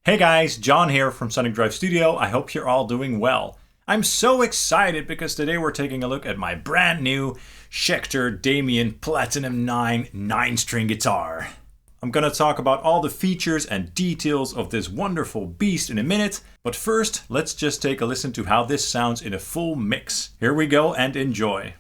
Hey guys, John here from Sonic Drive Studio. I hope you're all doing well. I'm so excited because today we're taking a look at my brand new Schecter Damien Platinum 9 9-string guitar. I'm gonna talk about all the features and details of this wonderful beast in a minute, but first let's just take a listen to how this sounds in a full mix. Here we go and enjoy.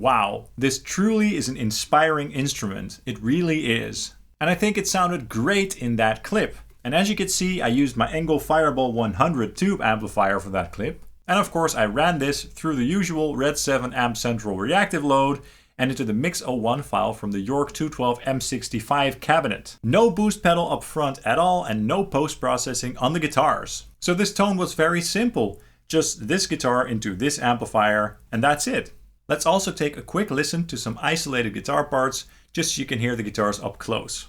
Wow, this truly is an inspiring instrument. It really is. And I think it sounded great in that clip. And as you can see, I used my Engl Fireball 100 tube amplifier for that clip. And of course I ran this through the usual Red 7 amp central reactive load and into the Mix01 file from the York 212 M65 cabinet. No boost pedal up front at all and no post-processing on the guitars. So this tone was very simple. Just this guitar into this amplifier and that's it. Let's also take a quick listen to some isolated guitar parts, just so you can hear the guitars up close.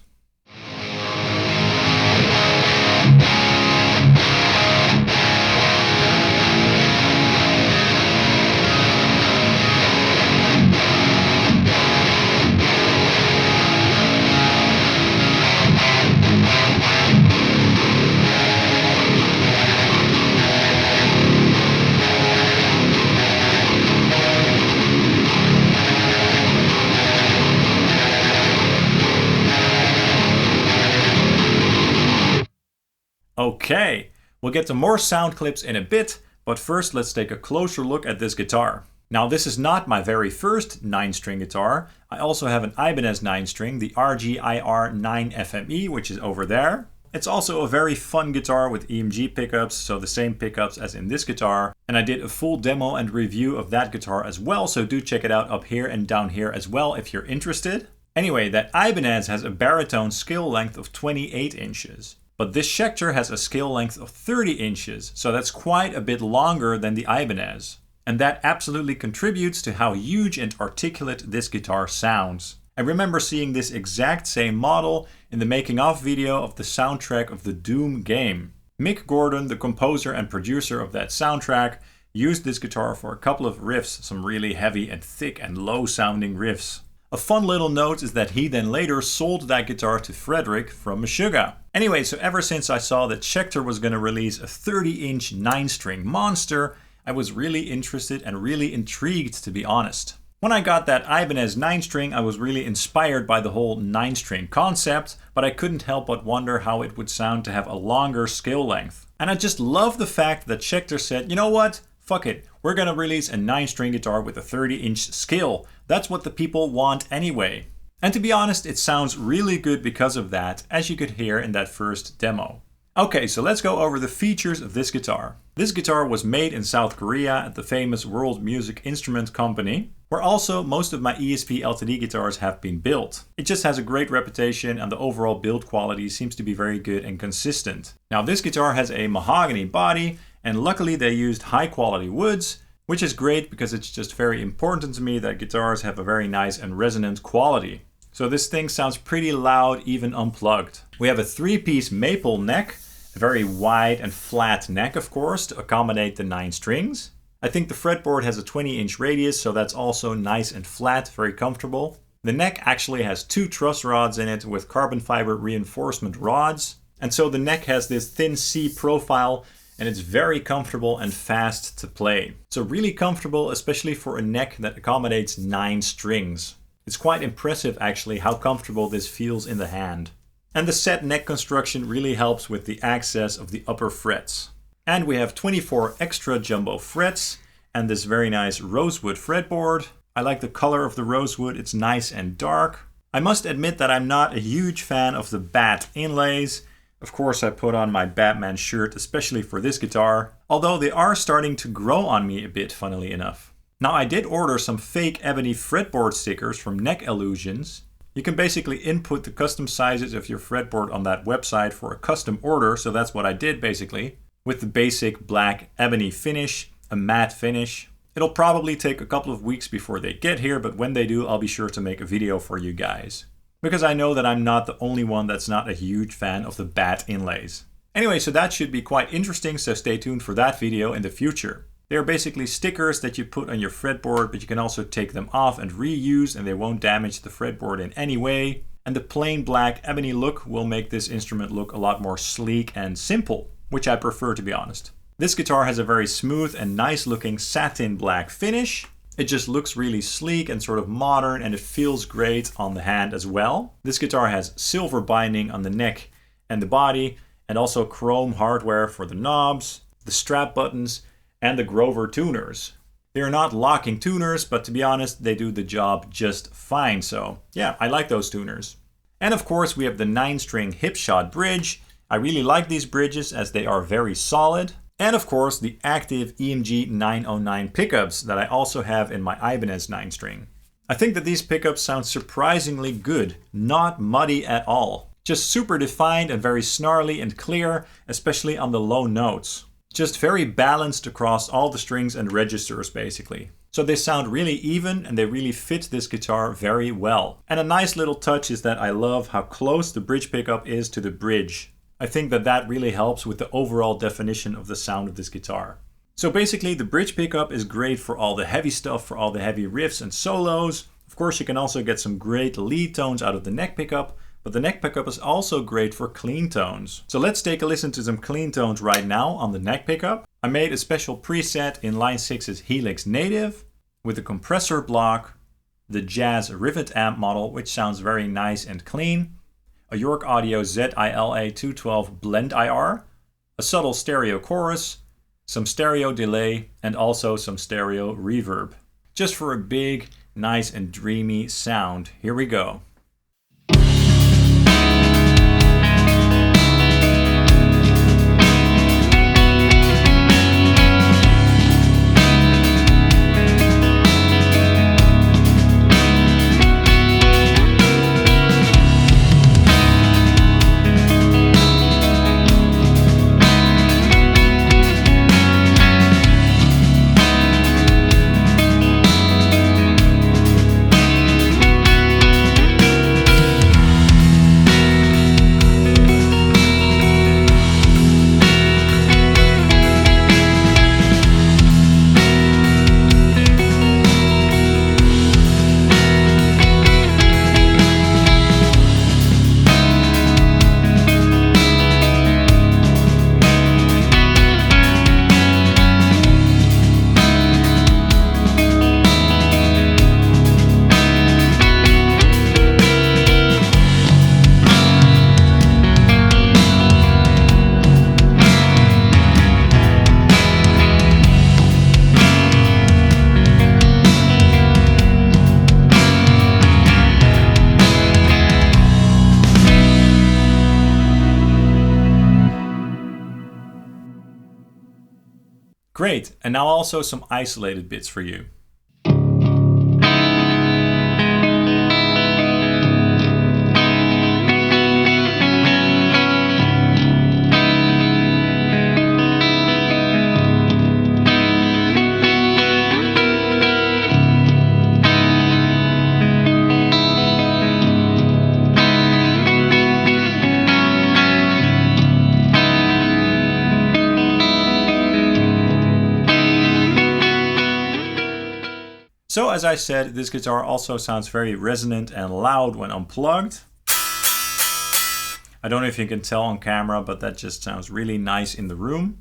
Okay, we'll get to more sound clips in a bit, but first let's take a closer look at this guitar. Now this is not my very first 9-string guitar. I also have an Ibanez 9-string, the RGIR 9 FME, which is over there. It's also a very fun guitar with EMG pickups, so the same pickups as in this guitar. And I did a full demo and review of that guitar as well, so do check it out up here and down here as well if you're interested. Anyway, that Ibanez has a baritone scale length of 28 inches. But this Schecter has a scale length of 30 inches, so that's quite a bit longer than the Ibanez. And that absolutely contributes to how huge and articulate this guitar sounds. I remember seeing this exact same model in the making of video of the soundtrack of the Doom game. Mick Gordon, the composer and producer of that soundtrack, used this guitar for a couple of riffs, some really heavy and thick and low sounding riffs. A fun little note is that he then later sold that guitar to Frederick from Meshuggah. Anyway, so ever since I saw that Schecter was going to release a 30-inch 9-string monster, I was really interested and really intrigued, to be honest. When I got that Ibanez 9-string, I was really inspired by the whole 9-string concept, but I couldn't help but wonder how it would sound to have a longer scale length. And I just love the fact that Schecter said, you know what? Fuck it, we're gonna release a 9-string guitar with a 30-inch scale. That's what the people want anyway. And to be honest, it sounds really good because of that, as you could hear in that first demo. Okay, so let's go over the features of this guitar. This guitar was made in South Korea at the famous World Music Instrument Company, where also most of my ESP LTD guitars have been built. It just has a great reputation and the overall build quality seems to be very good and consistent. Now this guitar has a mahogany body, and luckily they used high quality woods, which is great because it's just very important to me that guitars have a very nice and resonant quality. So this thing sounds pretty loud even unplugged. We have a 3-piece maple neck, a very wide and flat neck of course to accommodate the 9 strings. I think the fretboard has a 20-inch radius, so that's also nice and flat, very comfortable. The neck actually has 2 truss rods in it with carbon fiber reinforcement rods. And so the neck has this thin C profile and it's very comfortable and fast to play. So really comfortable, especially for a neck that accommodates 9 strings. It's quite impressive actually how comfortable this feels in the hand. And the set neck construction really helps with the access of the upper frets. And we have 24 extra jumbo frets and this very nice rosewood fretboard. I like the color of the rosewood, it's nice and dark. I must admit that I'm not a huge fan of the bat inlays. Of course I put on my Batman shirt especially for this guitar, although they are starting to grow on me a bit, funnily enough. Now I did order some fake ebony fretboard stickers from Neck Illusions. You can basically input the custom sizes of your fretboard on that website for a custom order, so that's what I did basically. With the basic black ebony finish, a matte finish. It'll probably take a couple of weeks before they get here, but when they do, I'll be sure to make a video for you guys. Because I know that I'm not the only one that's not a huge fan of the bat inlays. Anyway, so that should be quite interesting, so stay tuned for that video in the future. They are basically stickers that you put on your fretboard, but you can also take them off and reuse and they won't damage the fretboard in any way. And the plain black ebony look will make this instrument look a lot more sleek and simple, which I prefer to be honest. This guitar has a very smooth and nice looking satin black finish. It just looks really sleek and sort of modern and it feels great on the hand as well. This guitar has silver binding on the neck and the body and also chrome hardware for the knobs, the strap buttons and the Grover tuners. They are not locking tuners, but to be honest, they do the job just fine. So yeah, I like those tuners. And of course we have the 9-string hipshot bridge. I really like these bridges as they are very solid. And of course the active EMG 909 pickups that I also have in my Ibanez 9-string. I think that these pickups sound surprisingly good, not muddy at all. Just super defined and very snarly and clear, especially on the low notes. Just very balanced across all the strings and registers basically. So they sound really even and they really fit this guitar very well. And a nice little touch is that I love how close the bridge pickup is to the bridge. I think that that really helps with the overall definition of the sound of this guitar. So basically the bridge pickup is great for all the heavy stuff, for all the heavy riffs and solos. Of course you can also get some great lead tones out of the neck pickup, but the neck pickup is also great for clean tones. So let's take a listen to some clean tones right now on the neck pickup. I made a special preset in Line 6's Helix Native with a compressor block, the Jazz Rivet amp model, which sounds very nice and clean, a York Audio ZILA 212 Blend IR, a subtle stereo chorus, some stereo delay, and also some stereo reverb. Just for a big, nice and dreamy sound. Here we go. Great, and now also some isolated bits for you. So as I said, this guitar also sounds very resonant and loud when unplugged. I don't know if you can tell on camera, but that just sounds really nice in the room.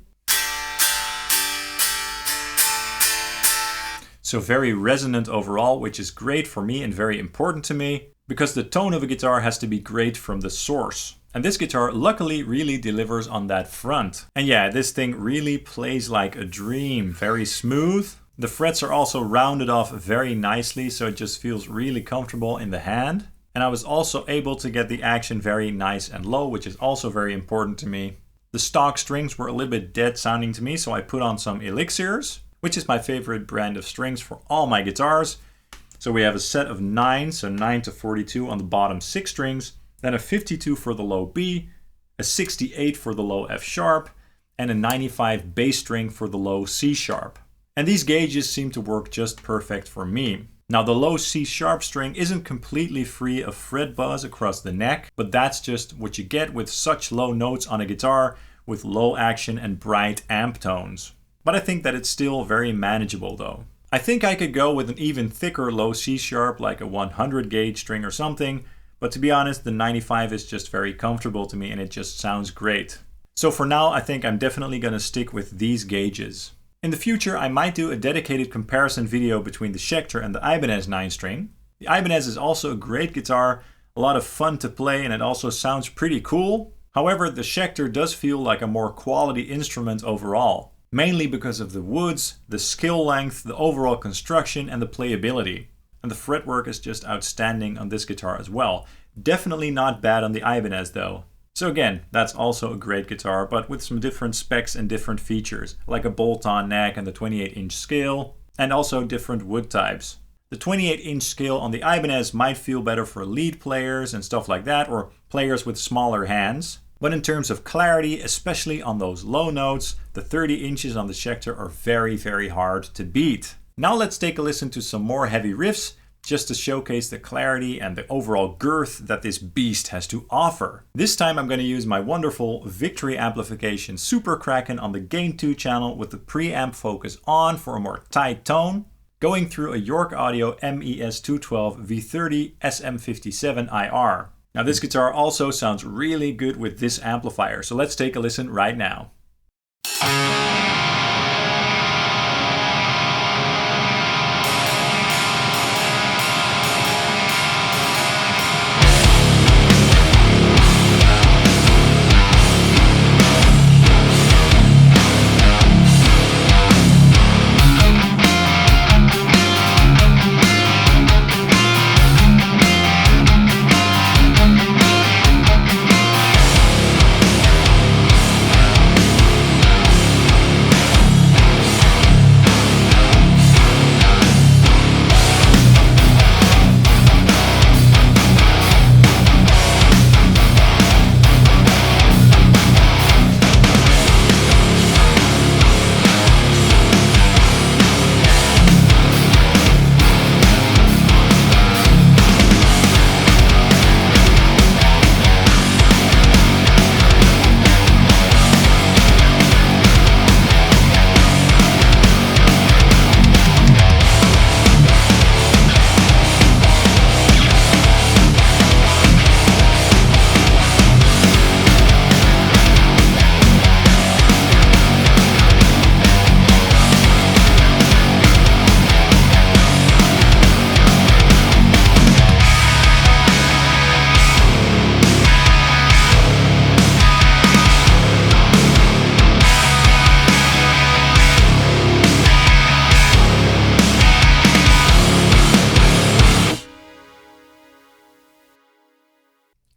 So very resonant overall, which is great for me and very important to me, because the tone of a guitar has to be great from the source. And this guitar luckily really delivers on that front. And yeah, this thing really plays like a dream, very smooth. The frets are also rounded off very nicely, so it just feels really comfortable in the hand. And I was also able to get the action very nice and low, which is also very important to me. The stock strings were a little bit dead sounding to me, so I put on some Elixirs, which is my favorite brand of strings for all my guitars. So we have a set of 9, so 9 to 42 on the bottom 6 strings, then a 52 for the low B, a 68 for the low F sharp, and a 95 bass string for the low C sharp. And these gauges seem to work just perfect for me. Now the low C sharp string isn't completely free of fret buzz across the neck, but that's just what you get with such low notes on a guitar with low action and bright amp tones. But I think that it's still very manageable though. I think I could go with an even thicker low C sharp, like a 100 gauge string or something, but to be honest, the 95 is just very comfortable to me and it just sounds great. So for now, I think I'm definitely gonna stick with these gauges. In the future, I might do a dedicated comparison video between the Schecter and the Ibanez 9-string. The Ibanez is also a great guitar, a lot of fun to play, and it also sounds pretty cool. However, the Schecter does feel like a more quality instrument overall, mainly because of the woods, the skill length, the overall construction, and the playability. And the fretwork is just outstanding on this guitar as well. Definitely not bad on the Ibanez though. So again, that's also a great guitar, but with some different specs and different features, like a bolt-on neck and the 28-inch scale, and also different wood types. The 28-inch scale on the Ibanez might feel better for lead players and stuff like that, or players with smaller hands. But in terms of clarity, especially on those low notes, the 30 inches on the Schecter are very, very hard to beat. Now let's take a listen to some more heavy riffs, just to showcase the clarity and the overall girth that this beast has to offer. This time I'm going to use my wonderful Victory amplification Super Kraken on the Gain 2 channel with the preamp focus on for a more tight tone, going through a York Audio MES212 V30 SM57 IR. Now this guitar also sounds really good with this amplifier, so let's take a listen right now.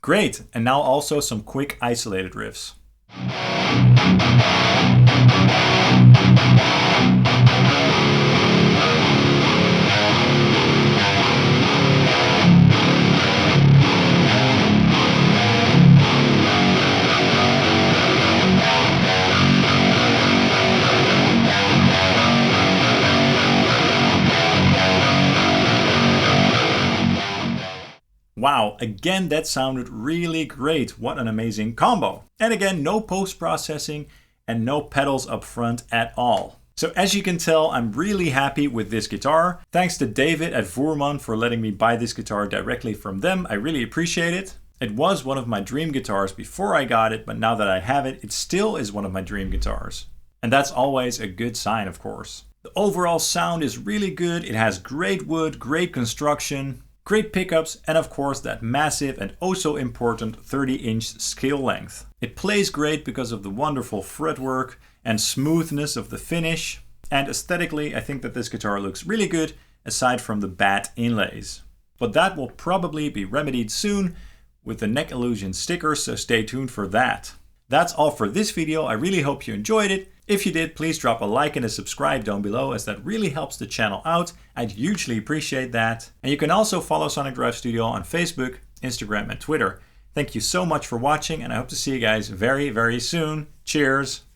Great, and now also some quick isolated riffs. Wow, again that sounded really great. What an amazing combo. And again, no post-processing and no pedals up front at all. So as you can tell, I'm really happy with this guitar. Thanks to David at Voerman for letting me buy this guitar directly from them. I really appreciate it. It was one of my dream guitars before I got it, but now that I have it, it still is one of my dream guitars. And that's always a good sign, of course. The overall sound is really good. It has great wood, great construction, great pickups, and of course that massive and oh so important 30-inch scale length. It plays great because of the wonderful fretwork and smoothness of the finish. And aesthetically, I think that this guitar looks really good, aside from the bad inlays. But that will probably be remedied soon with the neck illusion sticker, so stay tuned for that. That's all for this video. I really hope you enjoyed it. If you did, please drop a like and a subscribe down below, as that really helps the channel out. I'd hugely appreciate that. And you can also follow Sonic Drive Studio on Facebook, Instagram, and Twitter. Thank you so much for watching, and I hope to see you guys very, very soon. Cheers!